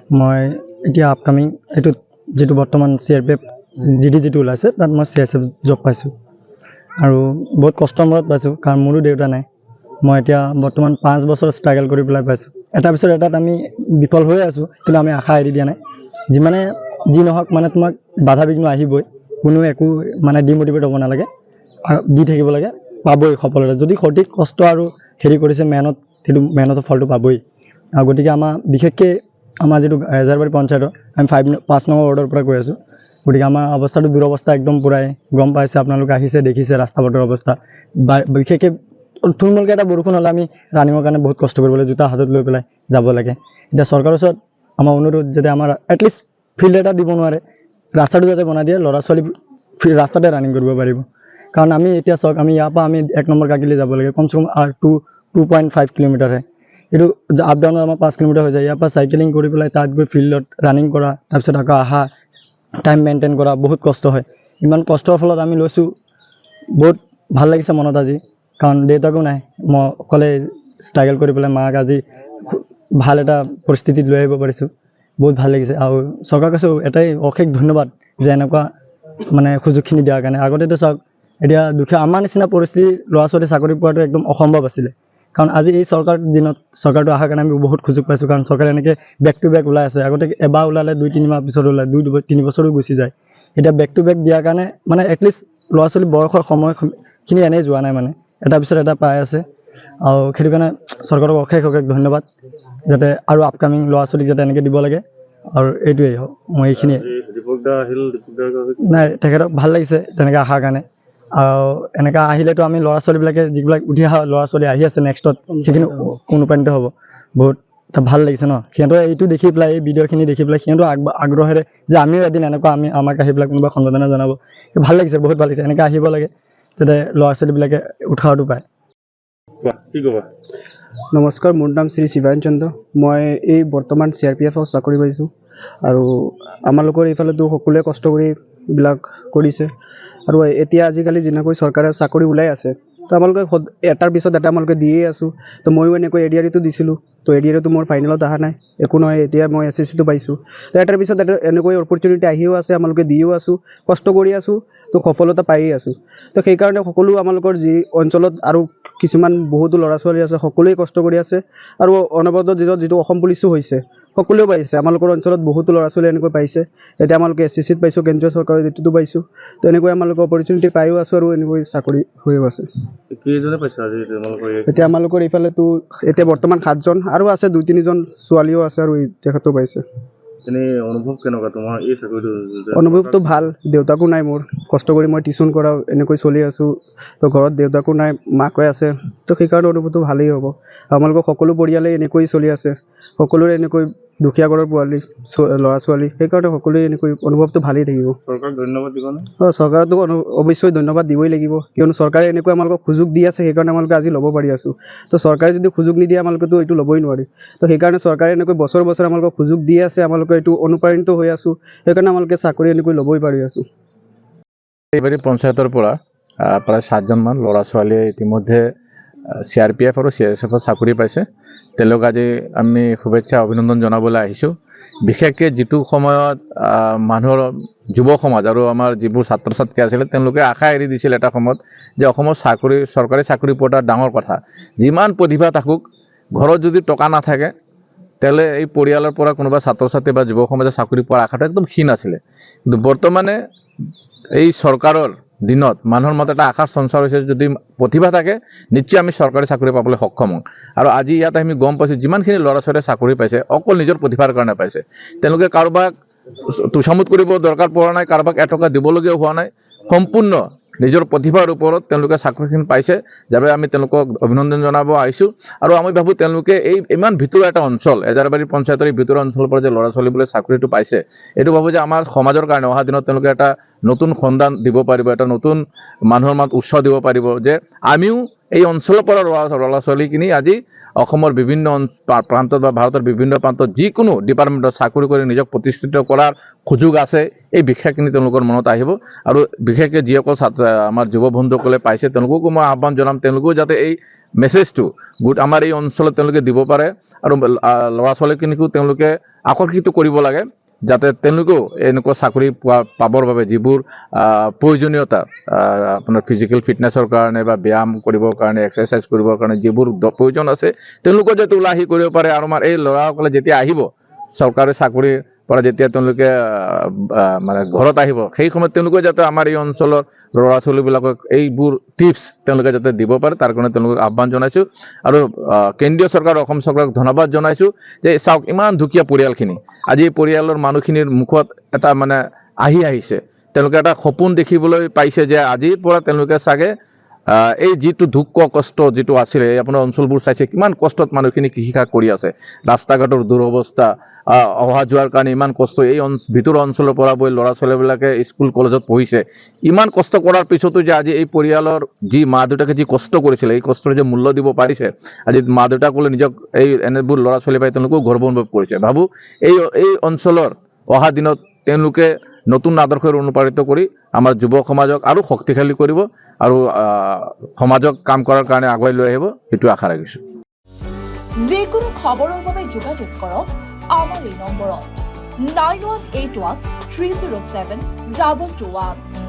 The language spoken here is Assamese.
মই এতিয়া আপকামিং এইটো যেটো বৰ্তমান CRPF GD যেটো ওলাইছে তাত মই CSF জব পাইছোঁ আৰু বহুত কষ্টৰ মূৰত পাইছোঁ কাৰণ মোৰো দেউতা নাই মই এতিয়া বৰ্তমান 5 বছৰ ষ্ট্ৰাগল কৰি পেলাই পাইছোঁ এটা পিছত এটাত আমি বিফল হৈ আছোঁ কিন্তু আমি আশা এৰি দিয়া নাই যিমানে যি নহওক মানে তোমাক বাধা বিঘ্ন আহিবই কোনো একো মানে ডিমোটিভেট হ'ব নালাগে দি থাকিব লাগে পাবই সফলতা যদি সঠিক কষ্ট আৰু হেৰি কৰিছে মেহনতৰ ফলটো পাবই আৰু গতিকে আমাৰ বিশেষকৈ আমাৰ যেটো এজাৰবাৰী পঞ্চায়তৰ আমি 5 নম্বৰ ৱাৰ্ডৰ পৰা কৈ আছোঁ গতিকে আমাৰ অৱস্থাটো দুৰৱস্থা একদম পুৰাই গম পাইছে আপোনালোকে আহিছে দেখিছে ৰাস্তা পথৰ অৱস্থা বিশেষকৈ থুলমূলকৈ এটা বৰষুণ হ'লে আমি ৰানিঙৰ কাৰণে বহুত কষ্ট কৰিব লাগে জোতা হাতত লৈ পেলাই যাব লাগে এতিয়া চৰকাৰৰ ওচৰত আমাৰ অনুৰোধ যাতে আমাৰ এটলিষ্ট ফিল্ড এটা দিব নোৱাৰে ৰাস্তাটো যাতে বনাই দিয়ে ল'ৰা ছোৱালী ৰাস্তাতে ৰানিং কৰিব পাৰিব কাৰণ আমি এতিয়া চাওক আমি ইয়াৰ পৰা আমি 1 নম্বৰ কাকিলে যাব লাগে কমচে কম 2.5 কিলোমিটাৰহে এইটো আপ ডাউনত আমাৰ 5 কিলোমিটাৰ হৈ যায় ইয়াৰ পৰা চাইকেলিং কৰি পেলাই তাত গৈ ফিল্ডত ৰানিং কৰা তাৰপিছত আকৌ আহা টাইম মেইনটেইন কৰা বহুত কষ্ট হয় ইমান কষ্টৰ ফলত আমি লৈছোঁ বহুত ভাল লাগিছে মনত আজি কাৰণ দেউতাকো নাই মই অকলে ষ্ট্ৰাগল কৰি পেলাই মাক আজি ভাল এটা পৰিস্থিতিত লৈ আহিব পাৰিছোঁ বহুত ভাল লাগিছে আৰু চৰকাৰ কাছে এটাই অশেষ ধন্যবাদ যে এনেকুৱা মানে সুযোগখিনি দিয়াৰ কাৰণে আগতেতো চাওক এতিয়া দুখীয়া আমাৰ নিচিনা পৰিস্থিতি ল'ৰা ছোৱালী চাকৰি পোৱাটো একদম অসম্ভৱ আছিলে কাৰণ আজি এই চৰকাৰ দিনত চৰকাৰটো অহাৰ কাৰণে আমি বহুত সুযোগ পাইছোঁ কাৰণ চৰকাৰে এনেকৈ বেক টু বেক ওলাই আছে আগতে এবাৰ ওলালে 2-3 মাহ পিছত ওলায় 2-3 বছৰো গুচি যায় এতিয়া বেক টু বেক দিয়াৰ কাৰণে মানে এটলিষ্ট ল'ৰা ছোৱালী বয়সৰ সময়খিনি এনেই যোৱা নাই মানে এটা পিছত এটা পাই আছে আৰু সেইটো কাৰণে চৰকাৰক অশেষ ধন্যবাদ যাতে আৰু আপকামিং ল'ৰা ছোৱালীক যাতে এনেকৈ দিব লাগে আৰু এইটোৱেই মই এইখিনিয়ে নাই তেখেতক ভাল লাগিছে তেনেকৈ অহাৰ কাৰণে আৰু এনেকৈ আহিলেতো আমি ল'ৰা ছোৱালীবিলাকে যিবিলাক উঠি অহা ল'ৰা ছোৱালী আহি আছে নেক্সটত সেইখিনি অনুপ্ৰাণিত হ'ব বহুত ভাল লাগিছে ন সিহঁতৰ এইটো দেখি পেলাই এই ভিডিঅ'খিনি দেখি পেলাই সিহঁতৰ আগ্ৰহেৰে যে আমিও এদিন এনেকুৱা আমাক আহি পেলাই কোনোবা সম্বৰ্ধনা জনাব ভাল লাগিছে বহুত ভাল লাগিছে এনেকৈ আহিব লাগে যাতে ল'ৰা ছোৱালীবিলাকে উৎসাহটো পায় কি ক'বা নমস্কাৰ মোৰ নাম শ্ৰী শিৱায়ন চন্দ্ৰ মই এই বৰ্তমান CRPFত চাকৰি পাইছোঁ আৰু আমালোকৰ এইফালেতো সকলোৱে কষ্ট কৰি এইবিলাক কৰিছে আৰু এতিয়া আজিকালি যেনেকৈ চৰকাৰে চাকৰি ওলাই আছে তো আমালোকে এটাৰ পিছত এটা আমালোকে দিয়ে আছোঁ তো ময়ো এনেকৈ ADREটো দিছিলোঁ তো ADREটো মোৰ ফাইনেলত অহা নাই একো নহয় এতিয়া মই SSCটো পাইছোঁ তো এটাৰ পিছত এটা এনেকৈ অপৰচুনিটি আহিও আছে আমালোকে দিও আছোঁ কষ্ট কৰি আছোঁ তো সফলতা পায়েই আছোঁ তো সেইকাৰণে সকলো আমালোকৰ যি অঞ্চলত আৰু কিছুমান বহুতো ল'ৰা ছোৱালী আছে সকলোৱে কষ্ট কৰি আছে আৰু অনবৰত যিটো অসম পুলিচো হৈছে সকলোৱে পাইছে আমালোকৰ অঞ্চলত বহুতো ল'ৰা ছোৱালী এনেকৈ পাইছে এতিয়া আমালোকে SSCত পাইছোঁ কেন্দ্ৰীয় চৰকাৰৰ যিটো পাইছোঁ তো এনেকৈ আমালোকে অপৰচুনিটি পায়ো আছোঁ আৰু এনেকৈ চাকৰি হৈও আছে এতিয়া আমালোকৰ এইফালেতো এতিয়া বৰ্তমান 7জন আৰু আছে 2-3 জন ছোৱালীও আছে আৰু তেখেতো পাইছে অনুভৱ কেনেকুৱা তোমাৰ এই চাকৰিটো অনুভৱটো ভাল দেউতাকো নাই মোৰ কষ্ট কৰি মই টিউশ্যন কৰাও এনেকৈ চলি আছোঁ তো ঘৰত দেউতাকো নাই মাকৈ আছে তো সেইকাৰণে অনুভৱটো ভালেই হ'ব আমালোকৰ সকলো পৰিয়ালে এনেকৈ চলি আছে সকলোৰে এনেকৈ দুখীয়া ঘৰৰ পোৱালি ল'ৰা ছোৱালী সেইকাৰণে সকলোৱে এনেকৈ অনুভৱটো ভালেই থাকিব চৰকাৰক ধন্যবাদ দিবানে চৰকাৰকতো অৱশ্যেই ধন্যবাদ দিবই লাগিব কিয়নো চৰকাৰে এনেকৈ আমালোকক সুযোগ দি আছে সেইকাৰণে আমালোকে আজি ল'ব পাৰি আছোঁ তো চৰকাৰে যদি সুযোগ নিদিয়ে আমালোকেতো এইটো ল'বই নোৱাৰি তো সেইকাৰণে চৰকাৰে এনেকৈ বছৰ আমালোকক সুযোগ দি আছে আমালোকে এইটো অনুপ্ৰাণিত হৈ আছোঁ সেইকাৰণে আমালোকে চাকৰি এনেকৈ ল'বই পাৰি আছোঁ এইবাৰী পঞ্চায়তৰ পৰা প্ৰায় 7জনমান ল'ৰা ছোৱালীয়ে ইতিমধ্যে CRPF আৰু CSFত চাকৰি পাইছে তেওঁলোক আজি আমি শুভেচ্ছা অভিনন্দন জনাবলৈ আহিছোঁ বিশেষকৈ যিটো সময়ত মানুহৰ যুৱ সমাজ আৰু আমাৰ যিবোৰ ছাত্ৰ ছাত্ৰী আছিলে তেওঁলোকে আশা এৰি দিছিল এটা সময়ত যে অসমৰ চৰকাৰী চাকৰি পোৱাটো ডাঙৰ কথা যিমান প্ৰতিভা থাকক ঘৰত যদি টকা নাথাকে তেলে এই পৰিয়ালৰ পৰা কোনোবা ছাত্ৰ ছাত্ৰী বা যুৱ সমাজে চাকৰি পোৱাৰ আশাটো একদম ক্ষীণ আছিলে কিন্তু বৰ্তমানে এই চৰকাৰৰ দিনত মানুহৰ মতে এটা আশাৰ সঞ্চাৰ হৈছে যদি প্ৰতিভা থাকে নিশ্চয় আমি চৰকাৰী চাকৰি পাবলৈ সক্ষম হম আৰু আজি ইয়াত আমি গম পাইছোঁ যিমানখিনি ল'ৰা ছোৱালীয়ে চাকৰি পাইছে অকল নিজৰ প্ৰতিভাৰ কাৰণে পাইছে তেওঁলোকে কাৰোবাক তোষামোদ কৰিব দৰকাৰ পৰা নাই কাৰোবাক এটকা দিবলগীয়া হোৱা নাই সম্পূৰ্ণ নিজৰ প্ৰতিভাৰ ওপৰত তেওঁলোকে চাকৰিখিনি পাইছে যাৰ আমি তেওঁলোকক অভিনন্দন জনাব আহিছোঁ আৰু আমি ভাবোঁ তেওঁলোকে এই ইমান ভিতৰুৱা এটা অঞ্চল এজাৰবাৰী পঞ্চায়তৰ এই ভিতৰুৱা অঞ্চলৰ পৰা যে ল'ৰা ছোৱালীবোৰে চাকৰিটো পাইছে এইটো ভাবোঁ যে আমাৰ সমাজৰ কাৰণে অহা দিনত তেওঁলোকে এটা নতুন সন্ধান দিব পাৰিব এটা নতুন মানুহৰ মাজত উৎসাহ দিব পাৰিব যে আমিও এই অঞ্চলৰ পৰা ল'ৰা ছোৱালীখিনি আজি অসমৰ বিভিন্ন প্ৰান্তত বা ভাৰতৰ বিভিন্ন প্ৰান্তত যিকোনো ডিপাৰ্টমেণ্টত চাকৰি কৰি নিজক প্ৰতিষ্ঠিত কৰাৰ সুযোগ আছে এই বিষয়খিনি তেওঁলোকৰ মনত আহিব আৰু বিশেষকৈ যিসকল আমাৰ যুৱ বন্ধুসকলে পাইছে তেওঁলোককো মই আহ্বান জনাম তেওঁলোকেও যাতে এই মেছেজটো আমাৰ এই অঞ্চলত তেওঁলোকে দিব পাৰে আৰু ল'ৰা ছোৱালীখিনিকো তেওঁলোকে আকৰ্ষিত কৰিব লাগে যাতে তেওঁলোকেও এনেকুৱা চাকৰি পাবৰ বাবে যিবোৰ প্ৰয়োজনীয়তা আপোনাৰ ফিজিকেল ফিটনেছৰ কাৰণে বা ব্যায়াম কৰিবৰ কাৰণে এক্সাৰচাইজ কৰিবৰ কাৰণে যিবোৰ প্ৰয়োজন আছে তেওঁলোকে যাতে ওলাই আহি কৰিব পাৰে আৰু আমাৰ এই ল'ৰাসকলে যেতিয়া আহিব চৰকাৰী চাকৰিৰ পৰা যেতিয়া তেওঁলোকে মানে ঘৰত আহিব সেই সময়ত তেওঁলোকে যাতে আমাৰ এই অঞ্চলৰ ল'ৰা ছোৱালীবিলাকক এইবোৰ টিপছ তেওঁলোকে যাতে দিব পাৰে তাৰ কাৰণে তেওঁলোকক আহ্বান জনাইছোঁ আৰু কেন্দ্ৰীয় চৰকাৰ অসম চৰকাৰক ধন্যবাদ জনাইছোঁ যে চাওক ইমান দুখীয়া পৰিয়ালখিনি আজি এই পৰিয়ালৰ মানুহখিনিৰ মুখত এটা মানে আহিছে তেওঁলোকে এটা সপোন দেখিবলৈ পাইছে যে আজিৰ পৰা তেওঁলোকে চাগে এই যিটো দুখ কষ্ট যিটো আছিলে আপোনাৰ অঞ্চলবোৰ চাইছে কিমান কষ্টত মানুহখিনি কৃষিকা কৰি আছে ৰাস্তা ঘাটৰ দুৰৱস্থা অহা যোৱাৰ কাৰণে ইমান কষ্ট এই ভিতৰৰ অঞ্চলৰ পৰা বৈ ল'ৰা ছোৱালীবিলাকে স্কুল কলেজত পঢ়িছে ইমান কষ্ট কৰাৰ পিছতো যে আজি এই পৰিয়ালৰ যি মা দেউতাকে যি কষ্ট কৰিছিলে এই কষ্টৰ যে মূল্য দিব পাৰিছে আজি মা দেউতাকলৈ নিজক এই এনেবোৰ ল'ৰা ছোৱালী পাই তেওঁলোকেও গৰ্ব অনুভৱ কৰিছে ভাবোঁ এই অঞ্চলৰ অহা দিনত তেওঁলোকে নতুন আদৰ্শৰ অনুপ্ৰাণিত কৰি আমাৰ যুৱ সমাজক আৰু শক্তিশালী কৰিব আৰু সমাজক কাম কৰাৰ কাৰণে আগুৱাই লৈ আহিব সেইটো আশা ৰাখিছোঁ যিকোনো খবৰৰ বাবে যোগাযোগ কৰক আমাৰ এই নম্বৰত 9181 307 221